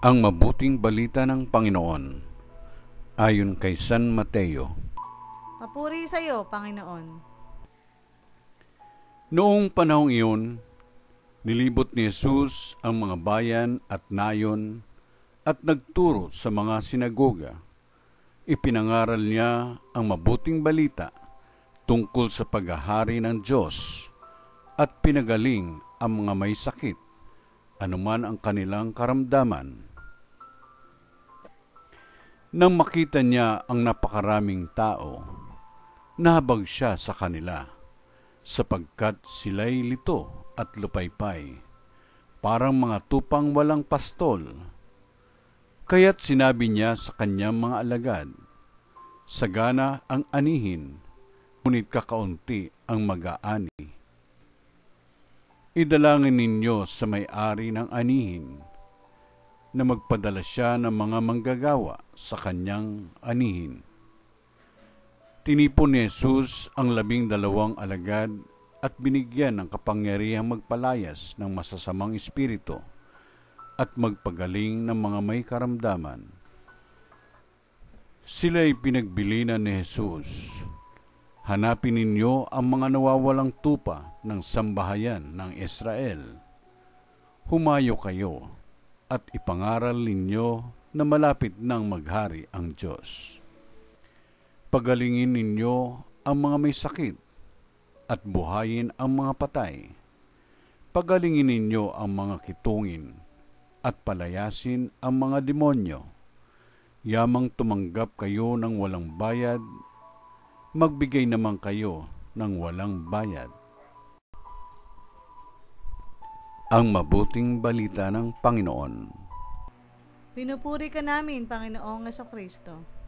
Ang mabuting balita ng Panginoon ayon kay San Mateo. Papuri sa iyo, Panginoon. Noong panahong iyon, nilibot ni Jesus ang mga bayan at nayon at nagturo sa mga sinagoga. Ipinangaral niya ang mabuting balita tungkol sa paghahari ng Diyos at pinagaling ang mga may sakit, anuman ang kanilang karamdaman. Nang makita niya ang napakaraming tao, nahabag siya sa kanila, sapagkat sila'y lito at lupaypay, parang mga tupang walang pastol. Kaya't sinabi niya sa kanyang mga alagad, sagana ang anihin, ngunit kakaunti ang mag-aani. Idalangin ninyo sa may-ari ng anihin, na magpadala siya ng mga manggagawa sa kanyang anihin. Tinipon ni Jesus ang 12 alagad at binigyan ng kapangyarihang magpalayas ng masasamang espiritu at magpagaling ng mga may karamdaman. Sila'y pinagbilinan ni Jesus, hanapin ninyo ang mga nawawalang tupa ng sambahayan ng Israel. Humayo kayo at ipangaral ninyo na malapit nang maghari ang Diyos. Pagalingin ninyo ang mga may sakit at buhayin ang mga patay. Pagalingin ninyo ang mga kitungin at palayasin ang mga demonyo. Yamang tumanggap kayo ng walang bayad, magbigay naman kayo ng walang bayad. Ang mabuting balita ng Panginoon. Pinupuri ka namin, Panginoong Jesucristo.